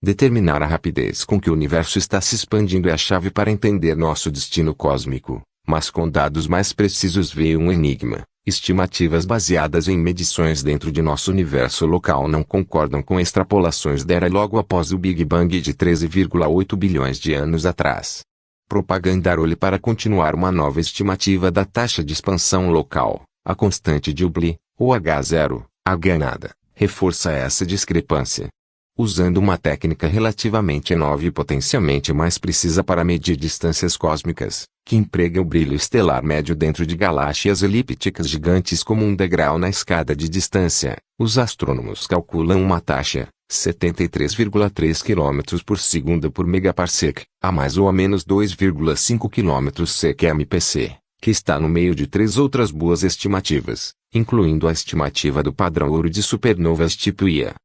Determinar a rapidez com que o universo está se expandindo é a chave para entender nosso destino cósmico, mas com dados mais precisos veio um enigma. Estimativas baseadas em medições dentro de nosso universo local não concordam com extrapolações da era logo após o Big Bang de 13,8 bilhões de anos atrás. Propagandarole para continuar uma nova estimativa da taxa de expansão local, a constante de Hubble, ou H0, H nada, reforça essa discrepância. Usando uma técnica relativamente nova e potencialmente mais precisa para medir distâncias cósmicas, que emprega o brilho estelar médio dentro de galáxias elípticas gigantes como um degrau na escada de distância, os astrônomos calculam uma taxa, 73,3 km por segundo por megaparsec, a mais ou a menos 2,5 km sec/mpc, que está no meio de três outras boas estimativas, incluindo a estimativa do padrão ouro de supernovas tipo Ia.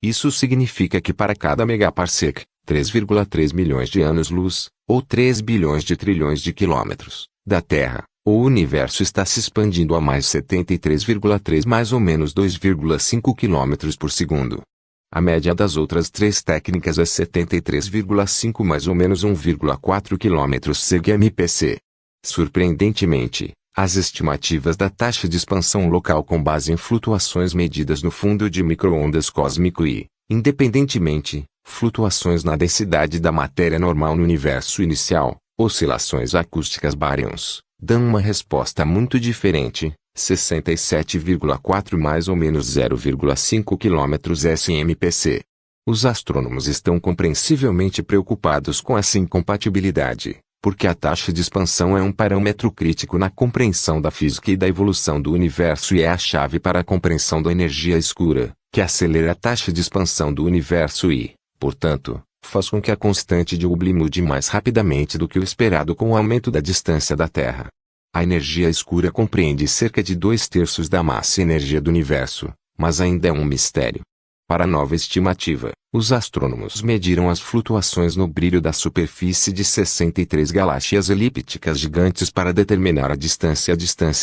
Isso significa que para cada megaparsec, 3,3 milhões de anos-luz, ou 3 bilhões de trilhões de quilômetros, da Terra, o universo está se expandindo a mais 73,3 mais ou menos 2,5 km por segundo. A média das outras três técnicas é 73,5 mais ou menos 1,4 km sec/mpc. Surpreendentemente, as estimativas da taxa de expansão local com base em flutuações medidas no fundo de micro-ondas cósmico e, independentemente, flutuações na densidade da matéria normal no universo inicial, oscilações acústicas baryons, dão uma resposta muito diferente, 67,4 mais ou menos 0,5 km sec/mpc. Os astrônomos estão compreensivelmente preocupados com essa incompatibilidade, porque a taxa de expansão é um parâmetro crítico na compreensão da física e da evolução do universo e é a chave para a compreensão da energia escura, que acelera a taxa de expansão do universo e, portanto, faz com que a constante de Hubble mude mais rapidamente do que o esperado com o aumento da distância da Terra. A energia escura compreende cerca de 2/3 da massa e energia do universo, mas ainda é um mistério. Para a nova estimativa, os astrônomos mediram as flutuações no brilho da superfície de 63 galáxias elípticas gigantes para determinar a distância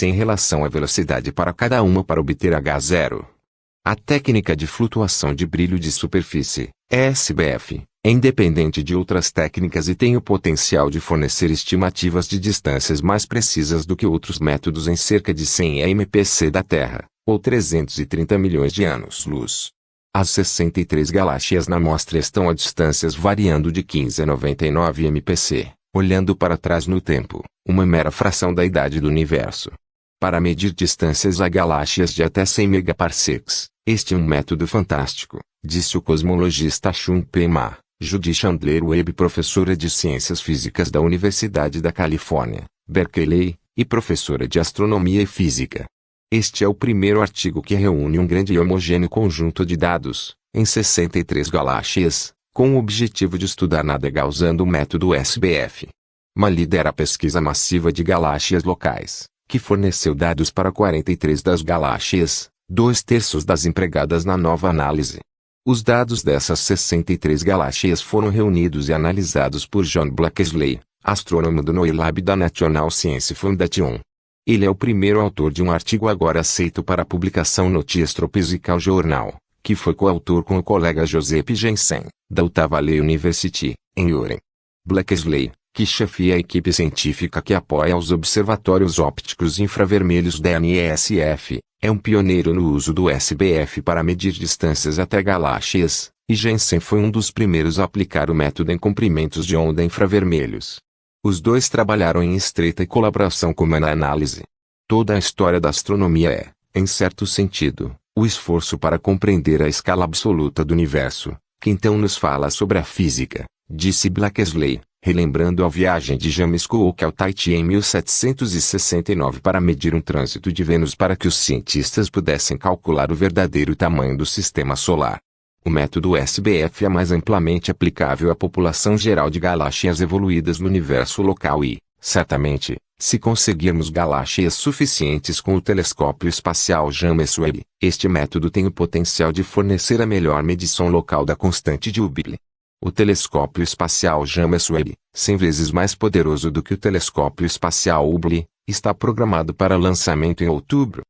em relação à velocidade para cada uma para obter H0. A técnica de flutuação de brilho de superfície, SBF, é independente de outras técnicas e tem o potencial de fornecer estimativas de distâncias mais precisas do que outros métodos em cerca de 100 mpc da Terra, ou 330 milhões de anos-luz. As 63 galáxias na amostra estão a distâncias variando de 15 a 99 mpc, olhando para trás no tempo, uma mera fração da idade do universo. Para medir distâncias a galáxias de até 100 megaparsecs, este é um método fantástico, disse o cosmologista Shun P. Ma, Judy Chandler Webb, professora de Ciências Físicas da Universidade da Califórnia, Berkeley, e professora de Astronomia e Física. Este é o primeiro artigo que reúne um grande e homogêneo conjunto de dados, em 63 galáxias, com o objetivo de estudar nada usando o método SBF. Ma lidera a pesquisa massiva de galáxias locais, que forneceu dados para 43 das galáxias, 2/3 das empregadas na nova análise. Os dados dessas 63 galáxias foram reunidos e analisados por John Blackesley, astrônomo do NOEE Lab da National Science Foundation. Ele é o primeiro autor de um artigo agora aceito para publicação no The Astrophysical Journal, que foi coautor com o colega Joseph Jensen, da Utah Valley University, em Oregon. Blackesley, que chefia a equipe científica que apoia os observatórios ópticos infravermelhos da NESF, é um pioneiro no uso do SBF para medir distâncias até galáxias, e Jensen foi um dos primeiros a aplicar o método em comprimentos de onda infravermelhos. Os dois trabalharam em estreita colaboração com a análise. Toda a história da astronomia é, em certo sentido, o esforço para compreender a escala absoluta do universo, que então nos fala sobre a física, disse Blackesley, relembrando a viagem de James Cook ao Tahiti em 1769 para medir um trânsito de Vênus para que os cientistas pudessem calcular o verdadeiro tamanho do sistema solar. O método SBF é mais amplamente aplicável à população geral de galáxias evoluídas no universo local e, certamente, se conseguirmos galáxias suficientes com o telescópio espacial James Webb, este método tem o potencial de fornecer a melhor medição local da constante de Hubble. O telescópio espacial James Webb, 100 vezes mais poderoso do que o telescópio espacial Hubble, está programado para lançamento em outubro.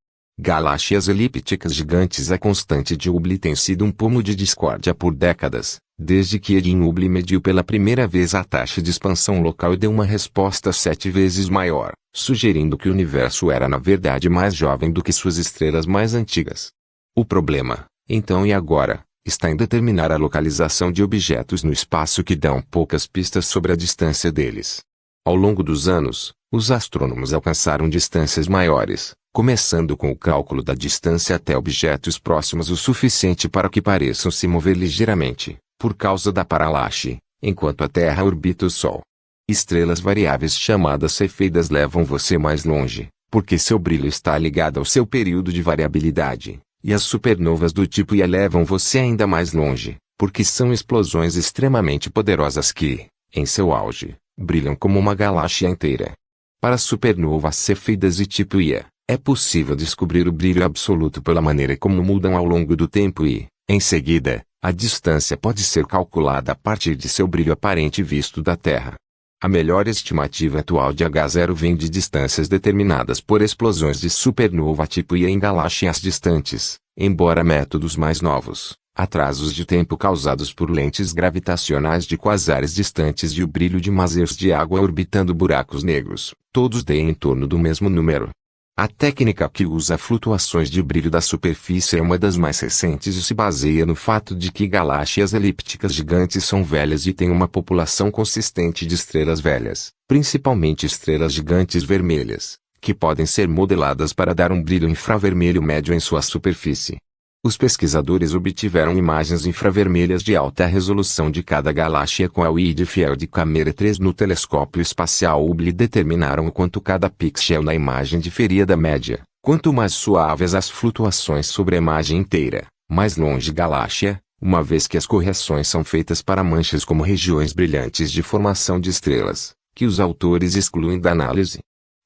Galáxias elípticas gigantes. A constante de Hubble tem sido um pomo de discórdia por décadas, desde que Edwin Hubble mediu pela primeira vez a taxa de expansão local e deu uma resposta 7 vezes maior, sugerindo que o universo era na verdade mais jovem do que suas estrelas mais antigas. O problema, então e agora, está em determinar a localização de objetos no espaço que dão poucas pistas sobre a distância deles. Ao longo dos anos, os astrônomos alcançaram distâncias maiores, começando com o cálculo da distância até objetos próximos o suficiente para que pareçam se mover ligeiramente, por causa da paralaxe, enquanto a Terra orbita o Sol. Estrelas variáveis chamadas cefeidas levam você mais longe, porque seu brilho está ligado ao seu período de variabilidade, e as supernovas do tipo Ia levam você ainda mais longe, porque são explosões extremamente poderosas que, em seu auge, brilham como uma galáxia inteira. Para supernovas cefeidas e tipo Ia, é possível descobrir o brilho absoluto pela maneira como mudam ao longo do tempo e, em seguida, a distância pode ser calculada a partir de seu brilho aparente visto da Terra. A melhor estimativa atual de H0 vem de distâncias determinadas por explosões de supernova tipo Ia em galáxias distantes, embora métodos mais novos, atrasos de tempo causados por lentes gravitacionais de quasares distantes e o brilho de masers de água orbitando buracos negros, todos deem em torno do mesmo número. A técnica que usa flutuações de brilho da superfície é uma das mais recentes e se baseia no fato de que galáxias elípticas gigantes são velhas e têm uma população consistente de estrelas velhas, principalmente estrelas gigantes vermelhas, que podem ser modeladas para dar um brilho infravermelho médio em sua superfície. Os pesquisadores obtiveram imagens infravermelhas de alta resolução de cada galáxia com a Wide Field Camera 3 no telescópio espacial Hubble e determinaram o quanto cada pixel na imagem diferia da média. Quanto mais suaves as flutuações sobre a imagem inteira, mais longe galáxia, uma vez que as correções são feitas para manchas como regiões brilhantes de formação de estrelas, que os autores excluem da análise.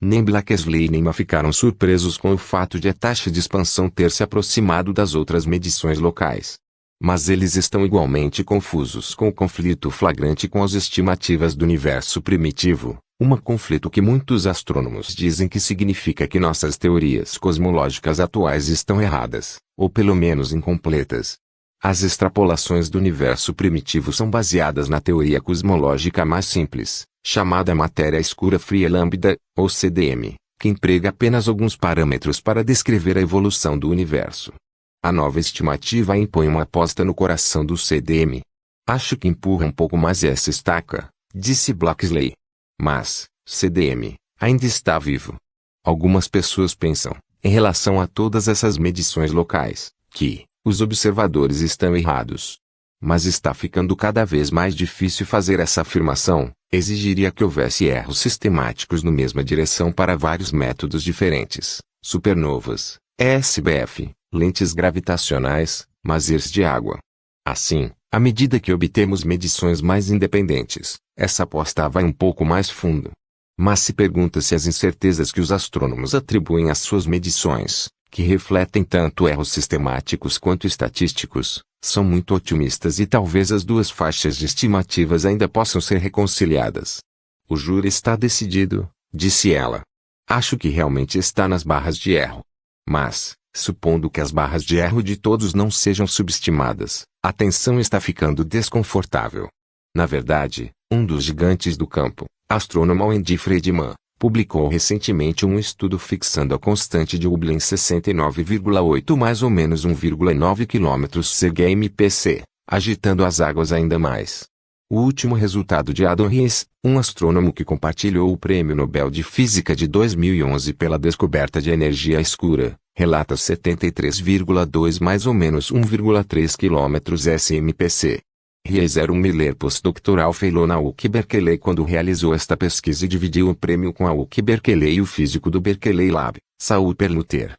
Nem Blackesley nem Ma ficaram surpresos com o fato de a taxa de expansão ter se aproximado das outras medições locais. Mas eles estão igualmente confusos com o conflito flagrante com as estimativas do universo primitivo, conflito que muitos astrônomos dizem que significa que nossas teorias cosmológicas atuais estão erradas, ou pelo menos incompletas. As extrapolações do universo primitivo são baseadas na teoria cosmológica mais simples, chamada matéria escura fria lambda, ou CDM, que emprega apenas alguns parâmetros para descrever a evolução do universo. A nova estimativa impõe uma aposta no coração do CDM. Acho que empurra um pouco mais essa estaca, disse Blackesley. Mas, CDM, ainda está vivo. Algumas pessoas pensam, em relação a todas essas medições locais, que os observadores estão errados. Mas está ficando cada vez mais difícil fazer essa afirmação, exigiria que houvesse erros sistemáticos na mesma direção para vários métodos diferentes, supernovas, SBF, lentes gravitacionais, masers de água. Assim, à medida que obtemos medições mais independentes, essa aposta vai um pouco mais fundo. Mas se pergunta se as incertezas que os astrônomos atribuem às suas medições, que refletem tanto erros sistemáticos quanto estatísticos, são muito otimistas e talvez as duas faixas de estimativas ainda possam ser reconciliadas. O júri está decidido, disse ela. Acho que realmente está nas barras de erro. Mas, supondo que as barras de erro de todos não sejam subestimadas, a tensão está ficando desconfortável. Na verdade, um dos gigantes do campo, astrônomo Andy Friedman, publicou recentemente um estudo fixando a constante de Hubble em 69,8 mais ou menos 1,9 km cg/mpc, agitando as águas ainda mais. O último resultado de Adam Riess, um astrônomo que compartilhou o Prêmio Nobel de Física de 2011 pela descoberta de energia escura, relata 73,2 mais ou menos 1,3 km s/mpc. Riess era um Miller postdoctoral fellow na UC Berkeley quando realizou esta pesquisa e dividiu o prêmio com a UC Berkeley e o físico do Berkeley Lab, Saul Perlmutter.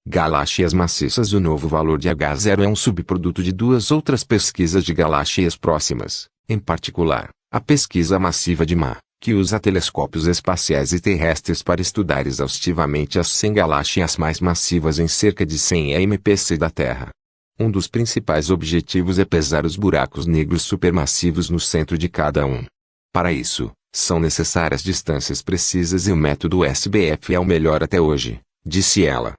Galáxias maciças. O novo valor de H0 é um subproduto de duas outras pesquisas de galáxias próximas, em particular, a pesquisa massiva de Ma, que usa telescópios espaciais e terrestres para estudar exaustivamente as 100 galáxias mais massivas em cerca de 100 mpc da Terra. Um dos principais objetivos é pesar os buracos negros supermassivos no centro de cada um. Para isso, são necessárias distâncias precisas e o método SBF é o melhor até hoje, disse ela.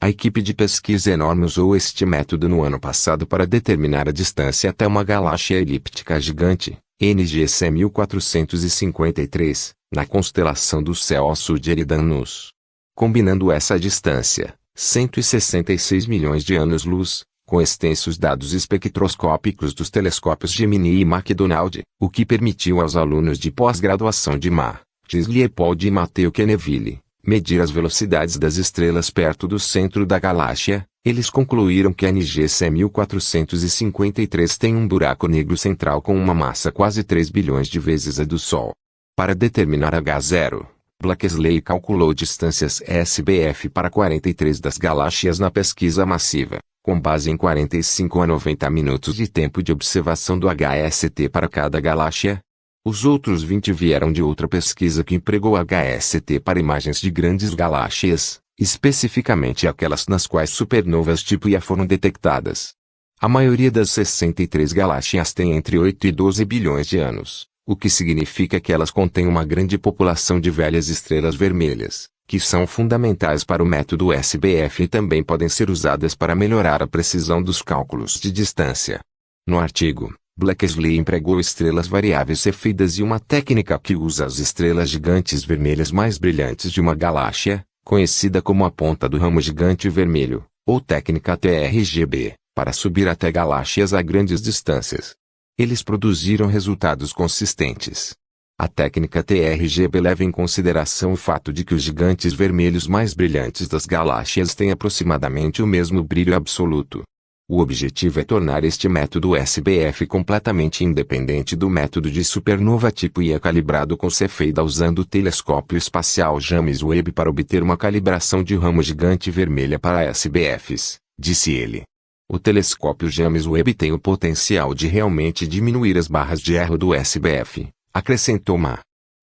A equipe de pesquisa enorme usou este método no ano passado para determinar a distância até uma galáxia elíptica gigante, NGC 1453, na constelação do Céu ao sul de Eridanus. Combinando essa distância, 166 milhões de anos-luz, com extensos dados espectroscópicos dos telescópios Gemini e McDonald, o que permitiu aos alunos de pós-graduação de Martins Leopold e Matthew Kenneville medir as velocidades das estrelas perto do centro da galáxia, eles concluíram que a NGC 1453 tem um buraco negro central com uma massa quase 3 bilhões de vezes a do Sol. Para determinar H0, Blakeslee calculou distâncias SBF para 43 das galáxias na pesquisa massiva, com base em 45 a 90 minutos de tempo de observação do HST para cada galáxia. Os outros 20 vieram de outra pesquisa que empregou HST para imagens de grandes galáxias, especificamente aquelas nas quais supernovas tipo Ia foram detectadas. A maioria das 63 galáxias tem entre 8 e 12 bilhões de anos, o que significa que elas contêm uma grande população de velhas estrelas vermelhas, que são fundamentais para o método SBF e também podem ser usadas para melhorar a precisão dos cálculos de distância. No artigo, Blakeslee empregou estrelas variáveis Cefeidas e uma técnica que usa as estrelas gigantes vermelhas mais brilhantes de uma galáxia, conhecida como a ponta do ramo gigante vermelho, ou técnica TRGB, para subir até galáxias a grandes distâncias. Eles produziram resultados consistentes. A técnica TRGB leva em consideração o fato de que os gigantes vermelhos mais brilhantes das galáxias têm aproximadamente o mesmo brilho absoluto. O objetivo é tornar este método SBF completamente independente do método de supernova tipo Ia calibrado com Cefeida usando o telescópio espacial James Webb para obter uma calibração de ramo gigante vermelha para SBFs, disse ele. O telescópio James Webb tem o potencial de realmente diminuir as barras de erro do SBF, acrescentou Ma.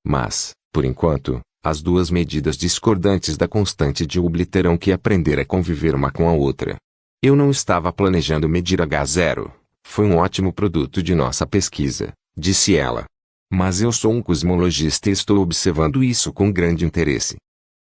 Mas, por enquanto, as duas medidas discordantes da constante de Hubble terão que aprender a conviver uma com a outra. Eu não estava planejando medir H0. Foi um ótimo produto de nossa pesquisa, disse ela. Mas eu sou um cosmologista e estou observando isso com grande interesse.